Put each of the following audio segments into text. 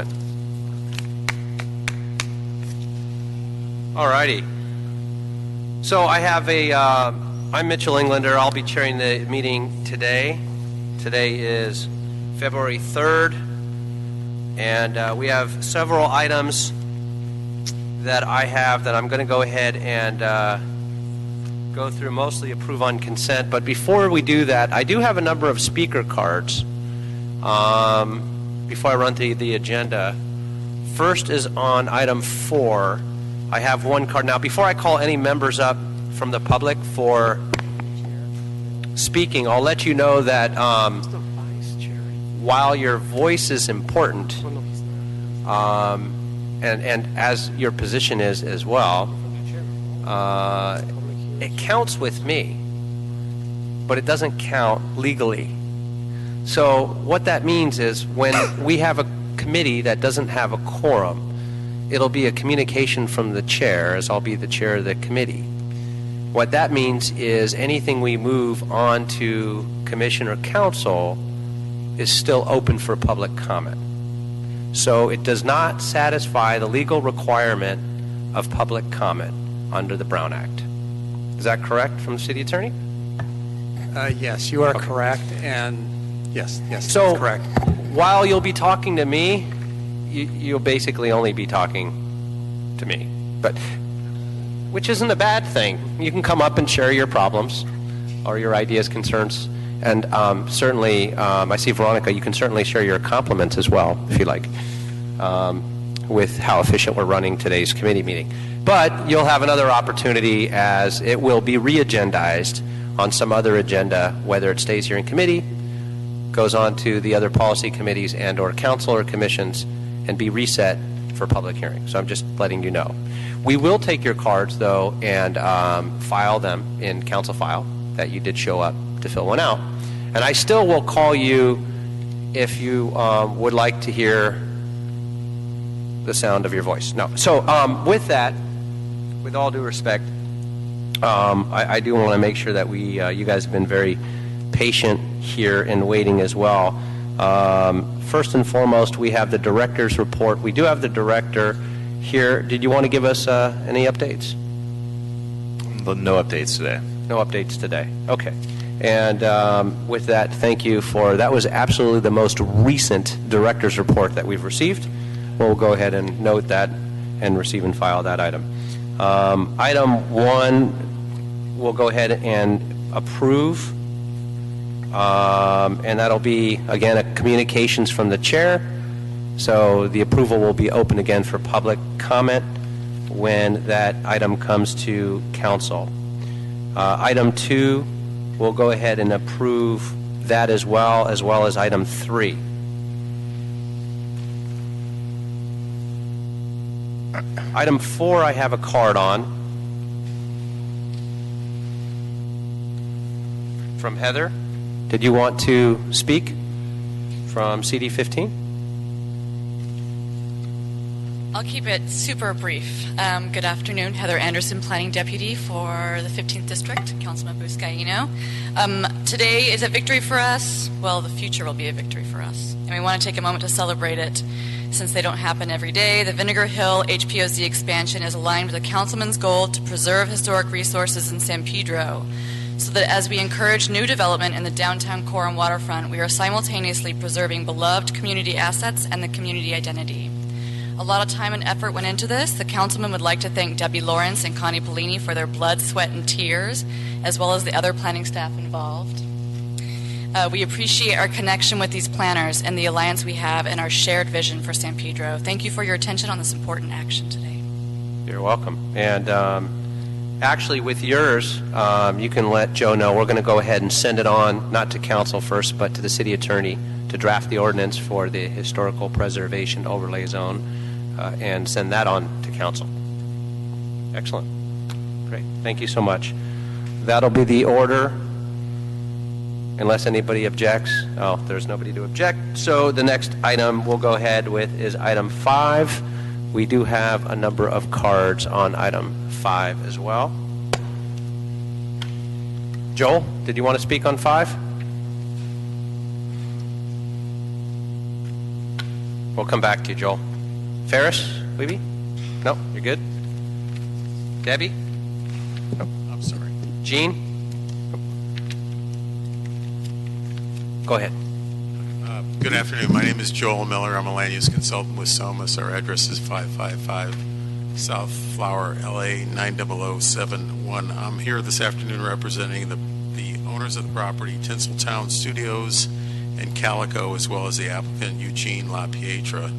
open. All righty. So I have I'm Mitchell Englander. I'll be chairing the meeting today. Today is February 3rd, and we have several items that I have that I'm going to go ahead and go through, mostly approve on consent. But before we do that, I do have a number of speaker cards before I run through the agenda. First is on item 4. I have one card. Now, before I call any members up from the public for speaking, I'll let you know that while your voice is important, and as your position is as well, it counts with me, but it doesn't count legally. So what that means is when we have a committee that doesn't have a quorum, it'll be a communication from the chair, as I'll be the chair of the committee. What that means is anything we move on to commission or council is still open for public comment. So it does not satisfy the legal requirement of public comment under the Brown Act. Is that correct from the city attorney? Yes, you are correct, and yes, So that's correct. While you'll be talking to me, you'll basically only be talking to me, but which isn't a bad thing. You can come up and share your problems or your ideas, concerns, and certainly, I see Veronica, you can certainly share your compliments as well, if you like, with how efficient we're running today's committee meeting. But you'll have another opportunity, as it will be re-agendized on some other agenda, whether it stays here in committee, goes on to the other policy committees and or council or commissions, and be reset for public hearing. So I'm just letting you know. We will take your cards, though, and file them in council file that you did show up to fill one out. And I still will call you if you would like to hear the sound of your voice. No. So with that, with all due respect, I do want to make sure that you guys have been very patient here in waiting as well. First and foremost, we have the director's report. We do have the director here. Did you want to give us any updates? No updates today. No updates today. Okay. And with that, thank you for that. Was absolutely the most recent director's report that we've received. We'll go ahead and note that and receive and file that item. Item 1, we'll go ahead and approve. And that'll be, again, a communications from the chair. So the approval will be open again for public comment when that item comes to council. Item 2, we'll go ahead and approve that as well as item 3. Item 4, I have a card on from Heather. Did you want to speak from CD 15? I'll keep it super brief. Good afternoon, Heather Anderson, Planning Deputy for the 15th District, Councilman Buscaino. Today is a victory for us. Well, the future will be a victory for us. And we want to take a moment to celebrate it since they don't happen every day. The Vinegar Hill HPOZ expansion is aligned with the Councilman's goal to preserve historic resources in San Pedro, so that as we encourage new development in the downtown core and waterfront, we are simultaneously preserving beloved community assets and the community identity. A lot of time and effort went into this. The councilman would like to thank Debbie Lawrence and Connie Polini for their blood, sweat, and tears, as well as the other planning staff involved. We appreciate our connection with these planners and the alliance we have and our shared vision for San Pedro. Thank you for your attention on this important action today. You're welcome. And actually, with yours, you can let Joe know. We're going to go ahead and send it on, not to council first, but to the city attorney to draft the ordinance for the historical preservation overlay zone and send that on to council. Excellent. Great. Thank you so much. That'll be the order. Unless anybody objects. Oh, there's nobody to object. So the next item we'll go ahead with is item 5. We do have a number of cards on item 5 as well. Joel, did you want to speak on 5? We'll come back to you, Joel. Ferris, Weeby? No, you're good. Debbie? No. I'm sorry. Gene? Go ahead. Good afternoon. My name is Joel Miller. I'm a land use consultant with SOMAS. Our address is 555 South Flower, LA 90071. I'm here this afternoon representing the owners of the property, Tinseltown Studios and Calico, as well as the applicant Eugene LaPietra.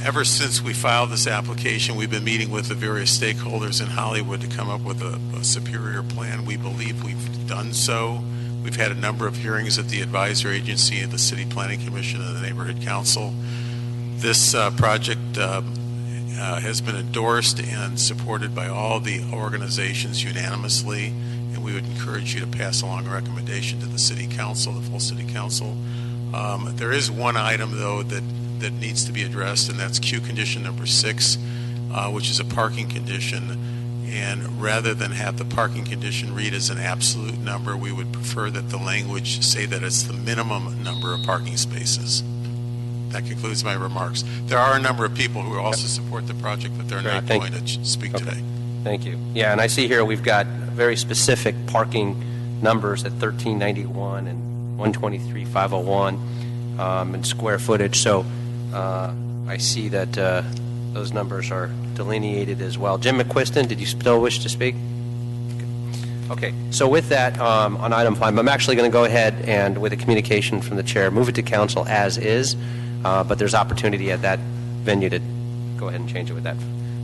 Ever since we filed this application, we've been meeting with the various stakeholders in Hollywood to come up with a superior plan. We believe we've done so. We've had a number of hearings at the advisory agency, the City Planning Commission, and the Neighborhood Council. This project has been endorsed and supported by all the organizations unanimously, and we would encourage you to pass along a recommendation to the City Council, the full City Council. There is one item, though, that needs to be addressed, and that's queue condition number 6, which is a parking condition. And rather than have the parking condition read as an absolute number, we would prefer that the language say that it's the minimum number of parking spaces. That concludes my remarks. There are a number of people who also support the project, but they're not going to speak today. Thank you. Yeah, and I see here we've got very specific parking numbers at 1391 and 123,501 and square footage. So I see that those numbers are delineated as well. Jim McQuiston, did you still wish to speak? Okay, so with that, on item 5, I'm actually going to go ahead and, with a communication from the chair, move it to council as is, but there's opportunity at that venue to go ahead and change it with that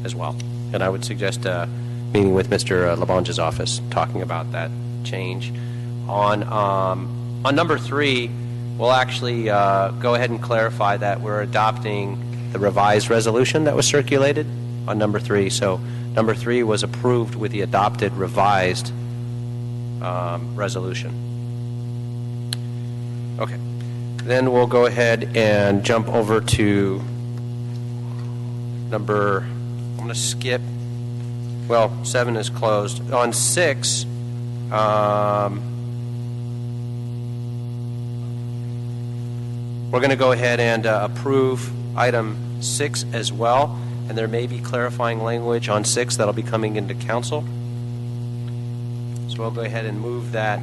as well. And I would suggest meeting with Mr. Labange's office, talking about that change. On number 3, we'll actually go ahead and clarify that we're adopting the revised resolution that was circulated on number 3. So number 3 was approved with the adopted revised resolution. Okay. Then we'll go ahead and jump over to I'm going to skip, 7 is closed. On 6, we're going to go ahead and approve item 6 as well, and there may be clarifying language on 6 that'll be coming into council. So we'll go ahead and move that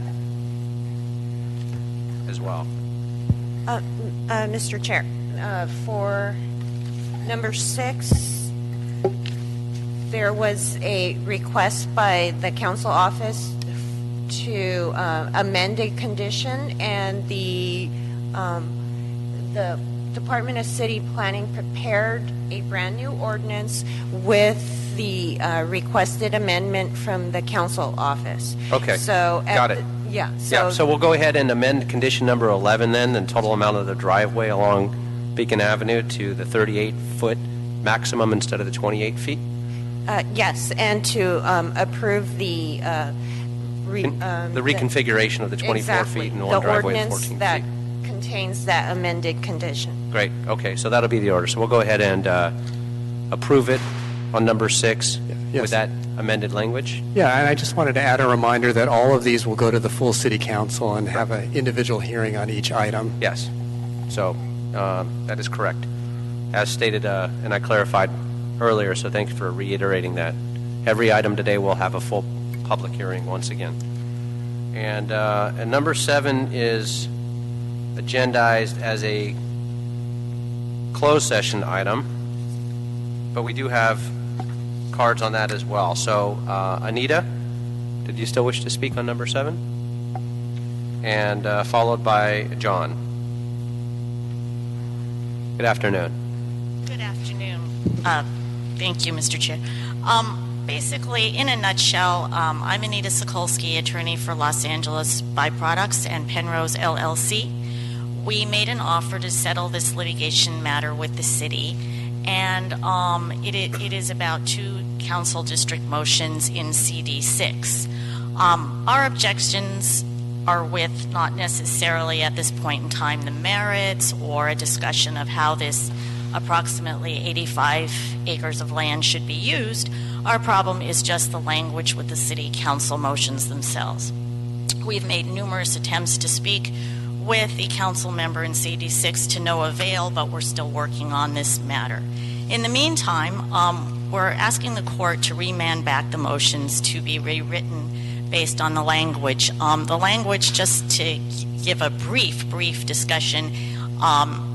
as well. Mr. Chair, for number 6, there was a request by the council office to amend a condition, and the Department of City Planning prepared a brand new ordinance with the requested amendment from the council office. Okay, so got it. Yeah. So we'll go ahead and amend condition number 11 then, the total amount of the driveway along Beacon Avenue to the 38-foot maximum instead of the 28 feet? Yes, and to approve the reconfiguration of the 24 feet and one driveway of 14 feet. The ordinance that contains that amended condition. Great. Okay, so that'll be the order. So we'll go ahead and approve it on number 6 with that amended language. Yeah, and I just wanted to add a reminder that all of these will go to the full City Council and have an individual hearing on each item. Yes. So that is correct. As stated, and I clarified earlier, so thanks for reiterating that. Every item today will have a full public hearing once again. And number 7 is agendized as a closed session item, but we do have cards on that as well. So Anita, did you still wish to speak on number 7? And followed by John. Good afternoon. Good afternoon. Thank you, Mr. Chair. Basically, in a nutshell, I'm Anita Sokolsky, attorney for Los Angeles Byproducts and Penrose LLC. We made an offer to settle this litigation matter with the city, and it is about 2 council district motions in CD6. Our objections are with not necessarily at this point in time the merits or a discussion of how this approximately 85 acres of land should be used. Our problem is just the language with the city council motions themselves. We've made numerous attempts to speak with a council member in CD6 to no avail, but we're still working on this matter. In the meantime, we're asking the court to remand back the motions to be rewritten based on the language. The language, just to give a brief discussion,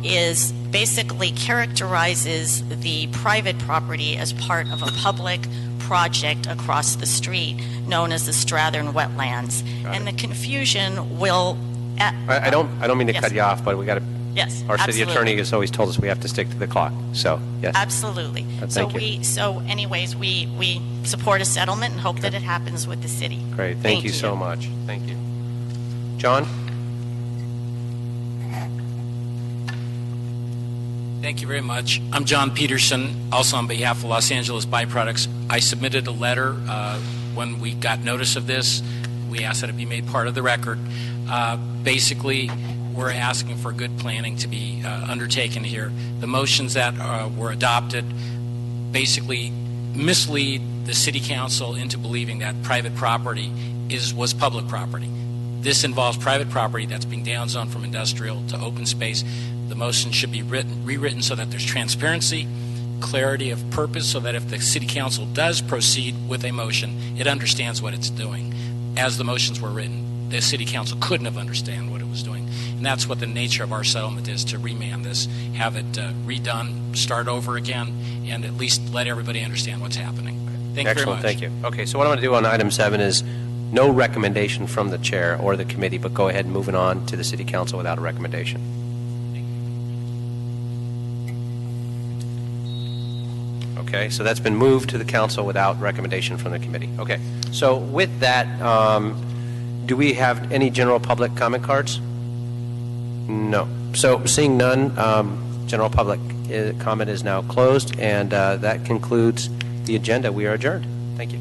is basically characterizes the private property as part of a public project across the street known as the Strathern Wetlands. And the confusion will... I don't mean to Yes. cut you off, but we got to... Yes, Our city absolutely. attorney has always told us we have to stick to the clock. So, yes. Absolutely. Thank you. Anyways, we support a settlement and hope that it happens with the city. Great. Thank you so much. Thank you. John? Thank you very much. I'm John Peterson, also on behalf of Los Angeles Byproducts. I submitted a letter when we got notice of this. We asked that it be made part of the record. Basically, we're asking for good planning to be undertaken here. The motions that were adopted basically mislead the city council into believing that private property was public property. This involves private property that's being downzoned from industrial to open space. The motion should be rewritten so that there's transparency, clarity of purpose, so that if the city council does proceed with a motion, it understands what it's doing. As the motions were written, the city council couldn't have understood what it was doing. And that's what the nature of our settlement is, to remand this, have it redone, start over again, and at least let everybody understand what's happening. Thank you very much. Excellent. Thank you. Okay, so what I'm going to do on item 7 is no recommendation from the chair or the committee, but go ahead and moving on to the city council without a recommendation. Okay, so that's been moved to the council without recommendation from the committee. Okay, so with that, do we have any general public comment cards? No. So seeing none, general public comment is now closed, and that concludes the agenda. We are adjourned. Thank you.